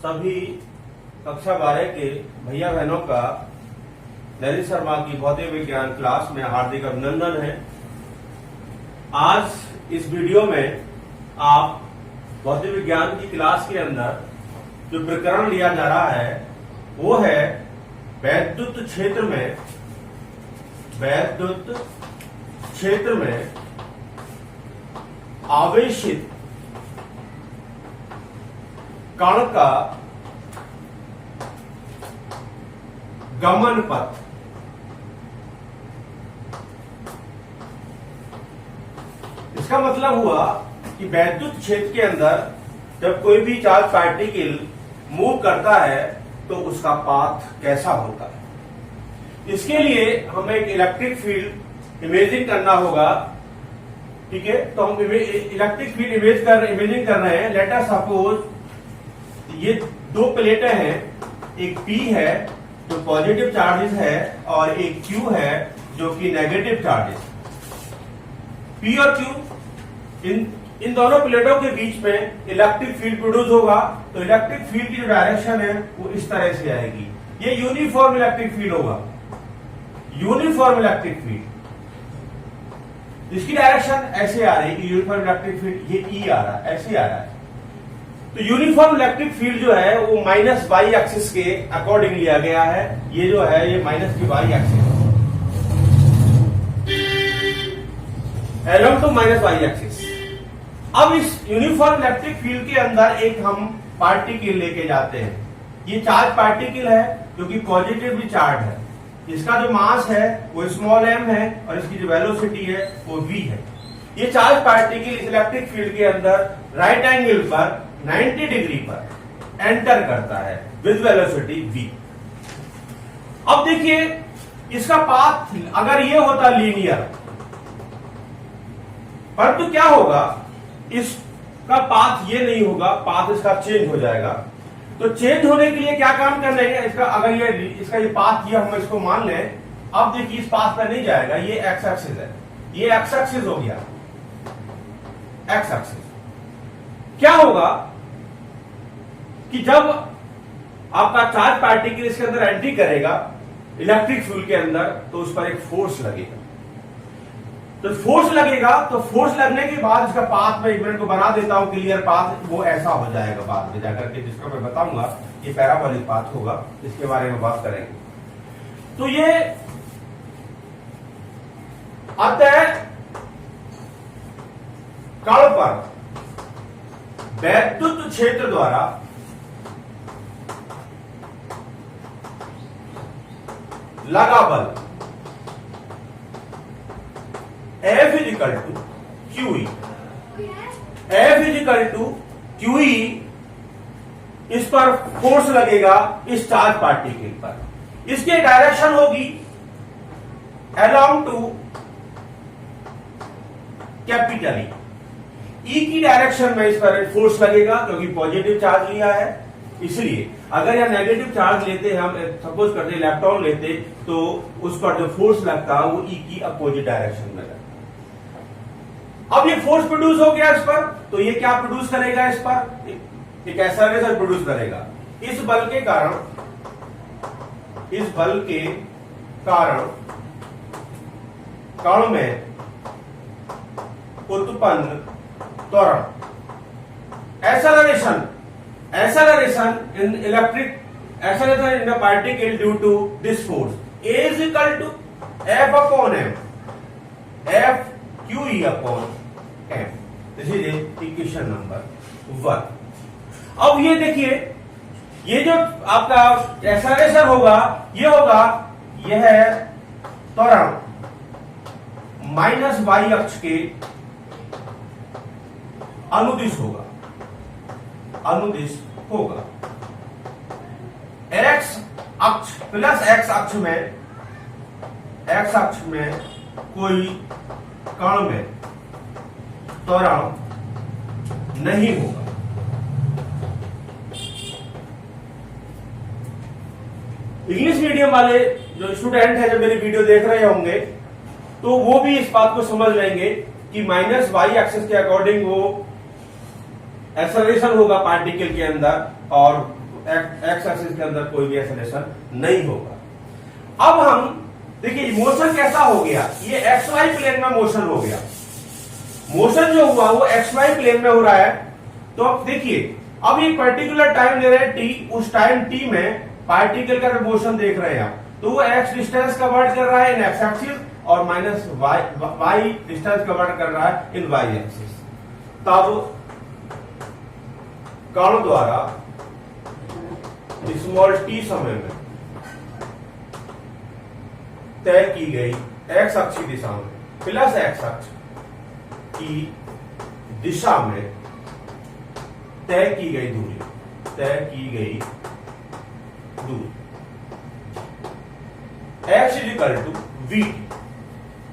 सभी कक्षा 12 के भैया बहनों का ललित शर्मा की भौतिक विज्ञान क्लास में हार्दिक अभिनंदन है। आज इस वीडियो में आप भौतिक विज्ञान की क्लास के अंदर जो प्रकरण लिया जा रहा है वो है वैद्युत क्षेत्र में आवेशित कण का गमन पथ। इसका मतलब हुआ कि वैद्युत क्षेत्र के अंदर जब कोई भी चार्ज पार्टिकल मूव करता है तो उसका पाथ कैसा होता है। इसके लिए हमें एक इलेक्ट्रिक फील्ड इमेजिंग करना होगा। ठीक है, तो हम इलेक्ट्रिक फील्ड इमेजिंग कर रहे हैं। लेट अस सपोज ये दो प्लेटें हैं, एक P है जो पॉजिटिव चार्जेस है और एक Q है जो कि नेगेटिव चार्जेस। P और Q इन दोनों प्लेटों के बीच में इलेक्ट्रिक फील्ड प्रोड्यूस होगा। तो इलेक्ट्रिक फील्ड की जो डायरेक्शन है वो इस तरह से आएगी। ये यूनिफॉर्म इलेक्ट्रिक फील्ड होगा, यूनिफॉर्म इलेक्ट्रिक फील्ड। इसकी डायरेक्शन ऐसे आ रही है, यूनिफॉर्म इलेक्ट्रिक फील्ड ये E आ रहा है, ऐसे आ रहा है। तो यूनिफॉर्म इलेक्ट्रिक फील्ड जो है वो माइनस वाई एक्सिस के अकॉर्डिंग लिया गया है। ये जो है ये माइनस की Y axis along to minus Y axis. अब इस यूनिफॉर्म इलेक्ट्रिक फील्ड के अंदर एक हम पार्टिकल लेके जाते हैं। ये चार्ज पार्टिकल है जो कि पॉजिटिवली चार्ज है। इसका जो मास है वो स्मॉल m है और इसकी जो वेलोसिटी है वो v है। ये चार्ज पार्टिकल इस इलेक्ट्रिक फील्ड के अंदर राइट एंगल पर 90 डिग्री पर एंटर करता है विद वेलोसिटी v। अब देखिए इसका पाथ अगर ये होता लीनियर, परंतु क्या होगा, इसका पाथ ये नहीं होगा, पाथ इसका चेंज हो जाएगा। तो चेंज होने के लिए क्या काम कर रहे हैं, इसका अगर ये पाथ ये हम इसको मान लें। अब देखिए इस पाथ पर नहीं जाएगा, ये एक्स एक्सिस है, ये एक्स एक्सिस हो गया, एक्स एक्सिस। क्या होगा कि जब आपका चार्ज पार्टिकल इसके अंदर एंट्री करेगा इलेक्ट्रिक फील्ड के अंदर तो उस पर एक फोर्स लगेगा। तो फोर्स लगेगा, तो फोर्स लगने के बाद इसका पाथ में एक मिनट को बना देता हूं क्लियर पाथ, वो ऐसा हो जाएगा बाद में जाकर के, जिसका मैं बताऊंगा। ये पैराबोलिक पाथ होगा, इसके बारे में बात करेंगे। तो ये अतः कण पर वैद्युत क्षेत्र द्वारा लगा बल F is equal to QE, F is equal to QE। इस पर फोर्स लगेगा इस चार्ज पार्टिकल पर। इसकी डायरेक्शन होगी अलोंग टू कैपिटल E की डायरेक्शन में इस पर फोर्स लगेगा क्योंकि पॉजिटिव चार्ज लिया है। इसलिए अगर यह नेगेटिव चार्ज लेते हम सपोज करते इलेक्ट्रॉन लेते तो उस पर जो फोर्स लगता वो E की अपोजिट डायरेक्शन में लगता। अब ये फोर्स प्रोड्यूस हो गया इस पर, तो ये क्या प्रोड्यूस करेगा, इस पर एक एक्सेलरेशन प्रोड्यूस करेगा। इस बल के कारण कण में उत्पन्न त्वरण acceleration in the particle due to this force A is equal to F upon M, F QE upon M. This is equation number 1. अब ये देखिए, ये जो आपका एक्सेलरेशन होगा यह है त्वरण माइनस वाई अक्ष के अनुदिश होगा। एक्स अक्ष प्लस एक्स अक्ष में कोई कण में त्वरण नहीं होगा। इंग्लिश मीडियम वाले जो स्टूडेंट है जो मेरी वीडियो देख रहे होंगे तो वो भी इस बात को समझ लेंगे कि माइनस वाई एक्सिस के अकॉर्डिंग वो एक्सेलरेशन होगा पार्टिकल के अंदर और एक्स एक्सिस के अंदर कोई भी एक्सेलरेशन नहीं होगा। अब हम देखिए मोशन कैसा हो गया, ये एक्स वाई प्लेन में मोशन हो गया। मोशन जो हुआ वो एक्स वाई प्लेन में हो रहा है। तो अब देखिए, अब ये पर्टिकुलर टाइम ले रहे हैं टी, उस टाइम टी में पार्टिकल का मोशन देख रहे हैं आप, तो वो एक्स डिस्टेंस कवर्ड कर रहा है इन एक्स एक्सिस और माइनस वाई डिस्टेंस कवर्ड कर रहा है इन वाई एक्सिस। तब कण द्वारा स्मॉल टी समय में तय की गई एक्स अक्ष की दिशा में प्लस एक्स अक्ष की दिशा में तय की गई दूरी x is equal to V T,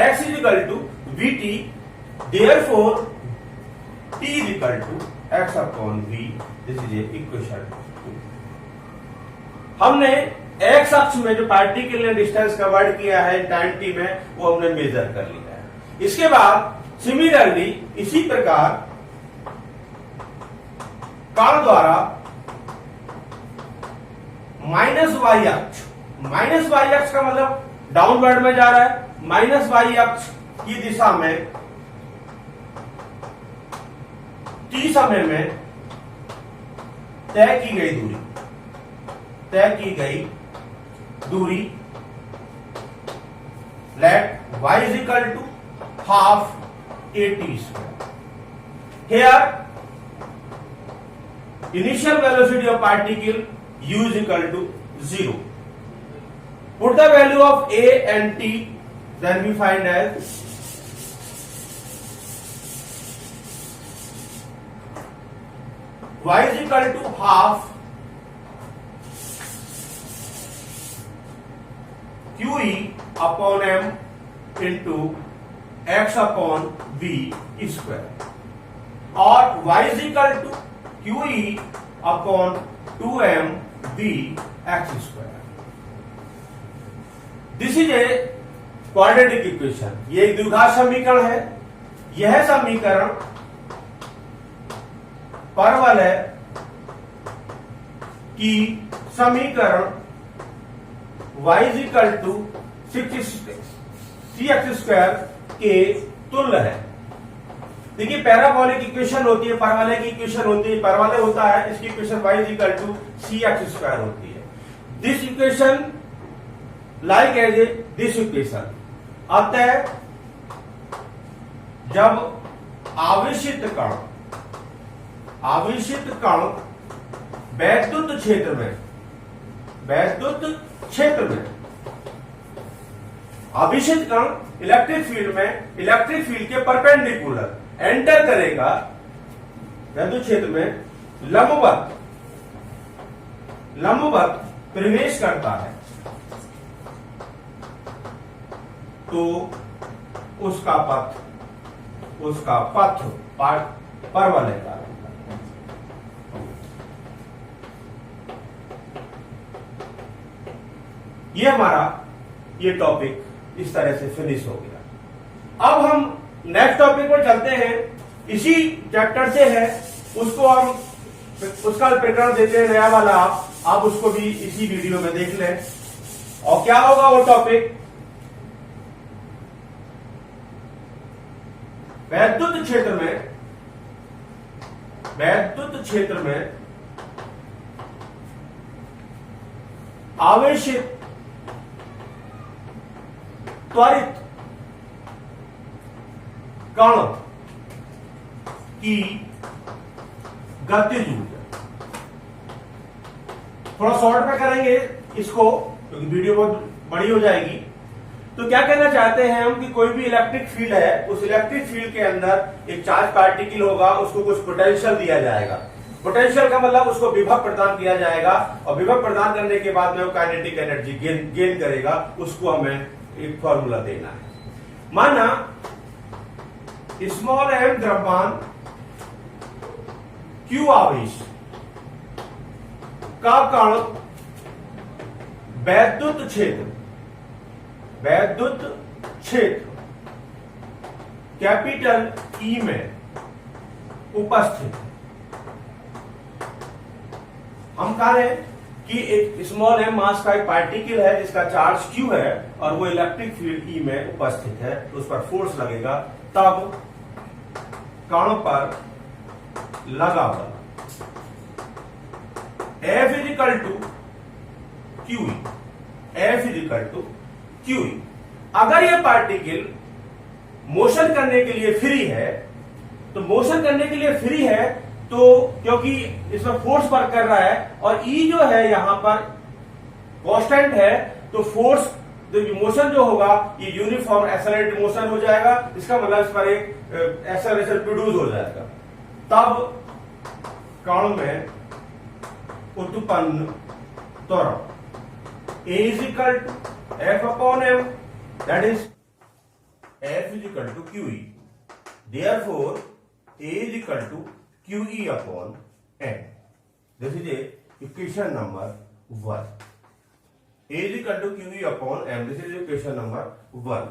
x is equal to V T, therefore t is equal to x upon v। This is equation 2। हमने x अक्ष में जो पार्टिकल ने डिस्टेंस कवर्ड किया है टाइम t में, वो हमने मेजर कर लिया है। इसके बाद सिमिलरली इसी प्रकार कण द्वारा माइनस वाई अक्ष का मतलब डाउनवर्ड में जा रहा है, माइनस वाई अक्ष की दिशा में टी समय में तय की दूरी late y is equal to half a t square. Here initial velocity of particle u is equal to 0. Put the value of a and t, then we find as y is equal to half QE upon m into x upon v square, और y is equal to QE upon 2m v x square. This is a quadratic equation. ये एक द्विघात समीकरण है। यह समीकरण परवलय की समीकरण y is equal to 6x square के तुल्य है। देखिए पैराबोलिक इक्वेशन होती है, परवलय की इक्वेशन होती है, परवलय होता है, इसकी equation y is equal to cx square होती है। This equation like as a this equation. अतः जब आवेशित कण वैद्युत क्षेत्र में आवेशित कण इलेक्ट्रिक फील्ड के परपेंडिकुलर एंटर करेगा, वैद्युत क्षेत्र में लंबवत प्रवेश करता है, तो उसका पथ परवलय का। ये हमारा ये टॉपिक इस तरह से फिनिश हो गया। अब हम नेक्स्ट टॉपिक पर चलते हैं। इसी चैप्टर से है, उसका प्रकरण देते हैं नया वाला। आप उसको भी इसी वीडियो में देख लें। और क्या होगा वो टॉपिक, वैद्युत क्षेत्र में आवेशित त्वरित कण की गतिज ऊर्जा। थोड़ा शॉर्ट में करेंगे इसको क्योंकि वीडियो बहुत बड़ी हो जाएगी। तो क्या कहना चाहते हैं हम कि कोई भी इलेक्ट्रिक फील्ड है, उस इलेक्ट्रिक फील्ड के अंदर एक चार्ज पार्टिकल होगा, उसको कुछ पोटेंशियल दिया जाएगा। पोटेंशियल का मतलब उसको विभव प्रदान किया जाएगा, और विभव प्रदान करने के बाद में वो काइनेटिक एनर्जी गेन करेगा। उसको हमें एक फॉर्मूला देना है। माना स्मॉल m द्रव्यमान q आवेश का कण वैद्युत क्षेत्र कैपिटल E में उपस्थित है। हम कह रहे हैं कि एक स्मॉल एम मास का एक पार्टिकल है जिसका चार्ज क्यू है और वो इलेक्ट्रिक फील्ड ई में उपस्थित है, तो उस पर फोर्स लगेगा, तब कण पर लगा हुआ F is equal to Q E, F is equal to Q E. अगर यह पार्टिकल मोशन करने के लिए फ्री है, तो मोशन करने के लिए फ्री है तो क्योंकि इसमें फोर्स वर्क कर रहा है और ई जो है यहां पर कांस्टेंट है, तो फोर्स मोशन जो होगा ये यूनिफॉर्म एक्सेलरेटेड मोशन हो जाएगा। इसका मतलब इस पर एक एक्सेलरेशन प्रोड्यूस हो जाएगा, तब कण में उत्पन्न त्वरण A is equal to F upon M, that is F is equal to QE. Therefore, A is equal to QE upon M. This is a equation number 1. A is equal to QE upon M. This is equation number 1.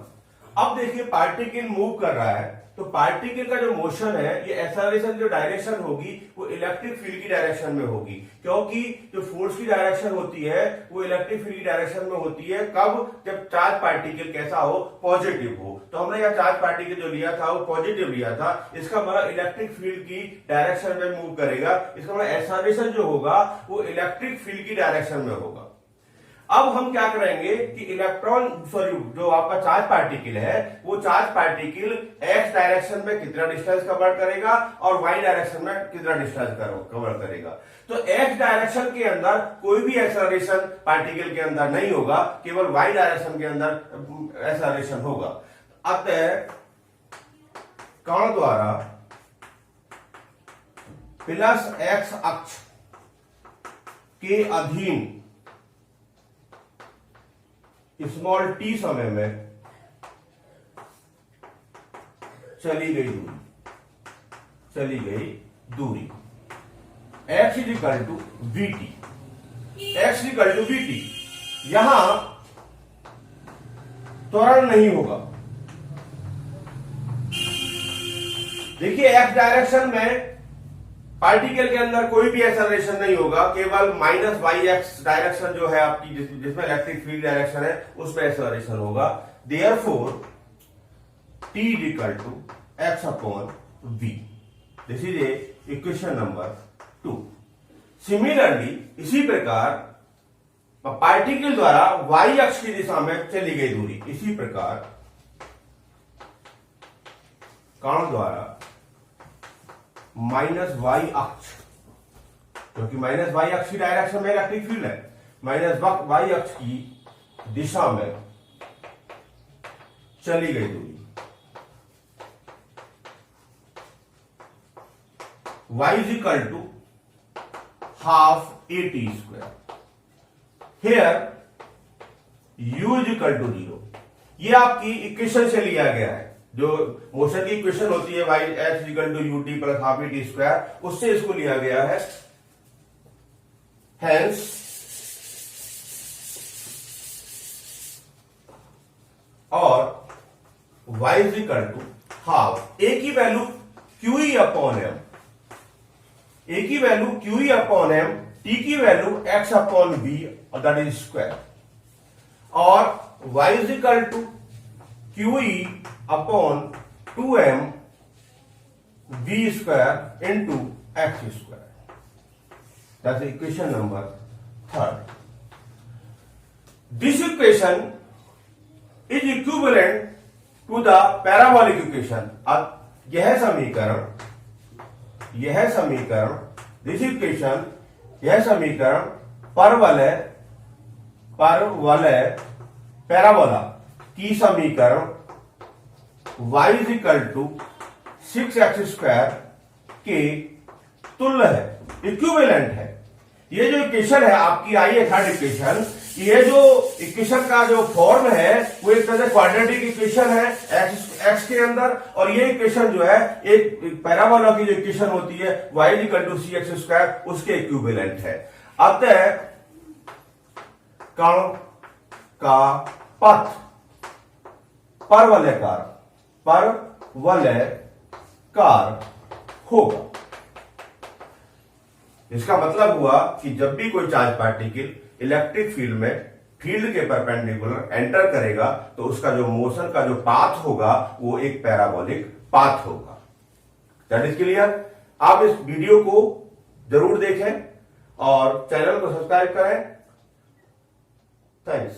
अब देखिए particle move कर रहा है, तो particle का जो motion है, ये एक्सेलरेशन जो डायरेक्शन होगी वो इलेक्ट्रिक फील्ड की डायरेक्शन में होगी, क्योंकि जो फोर्स की डायरेक्शन होती है वो इलेक्ट्रिक फील्ड की डायरेक्शन में होती है। कब? जब चार्ज पार्टिकल कैसा हो? पॉजिटिव हो। तो हमने यह चार्ज पार्टिकल जो लिया था वो पॉजिटिव लिया था, इसका मतलब इलेक्ट्रिक फील्ड की डायरेक्शन में मूव करेगा। इसका मतलब एक्सेलरेशन जो होगा वो इलेक्ट्रिक फील्ड की डायरेक्शन में होगा। अब हम क्या करेंगे कि जो आपका चार्ज पार्टिकल है वो चार्ज पार्टिकल एक्स डायरेक्शन में कितना डिस्टेंस कवर करेगा और वाई डायरेक्शन में कितना डिस्टेंस कवर करेगा। तो एक्स डायरेक्शन के अंदर कोई भी एक्सेलरेशन पार्टिकल के अंदर नहीं होगा, केवल वाई डायरेक्शन के अंदर एक्सेलरेशन होगा। अतः कण द्वारा प्लस एक्स अक्ष के अधीन स्मॉल टी समय में चली गई दूरी x is equal to V T, X is equal to V T. यहां त्वरण नहीं होगा। देखिए x डायरेक्शन में पार्टिकल के अंदर कोई भी एक्सेलरेशन नहीं होगा, केवल माइनस वाई एक्स डायरेक्शन जो है आपकी जिसमें इलेक्ट्रिक फील्ड डायरेक्शन है उसमें एक्सेलरेशन होगा। Therefore t is equal to x upon v. This is a equation number 2। Similarly इसी प्रकार पार्टिकल द्वारा वाई अक्ष की दिशा में चली गई दूरी, इसी प्रकार कण द्वारा माइनस वाई अक्ष, क्योंकि माइनस वाई अक्ष की डायरेक्शन में इलेक्ट्रिक फील्ड है, माइनस वाई अक्ष की दिशा में चली गई दूरी y is equal to half A T square. Here u is equal to 0। ये आपकी इक्वेशन से लिया गया है, जो मोशन की इक्वेशन होती है Y X equal to U T plus half A T square, उससे इसको लिया गया है। हेंस और y is equal to half A की value Q E upon M, A की value Q E upon M, T की value X upon B that is square, और y is equal to Q E upon 2m v square into X square. That's equation number 3rd। This equation is equivalent to the parabolic equation. अब यह समीकरण this equation, यह समीकरण परवलय parabola की समीकरण y is equal to 6x square के तुल्य है, इक्विवेलेंट है। ये जो इक्वेशन है आपकी आई है 3rd इक्वेशन, ये जो इक्वेशन का जो फॉर्म है वो एक तरह से क्वाड्रेटिक इक्वेशन है एक्स के अंदर, और ये इक्वेशन जो है एक पैराबोला की जो इक्वेशन होती है y is equal to c x square, उसके इक्विवेलेंट है। अतः कण का पथ परवलयकार होगा। इसका मतलब हुआ कि जब भी कोई चार्ज पार्टिकल इलेक्ट्रिक फील्ड में फील्ड के परपेंडिकुलर एंटर करेगा तो उसका जो मोशन का जो पाथ होगा वो एक पैराबोलिक पाथ होगा। That is clear. आप इस वीडियो को जरूर देखें और चैनल को सब्सक्राइब करें। थैंक्स।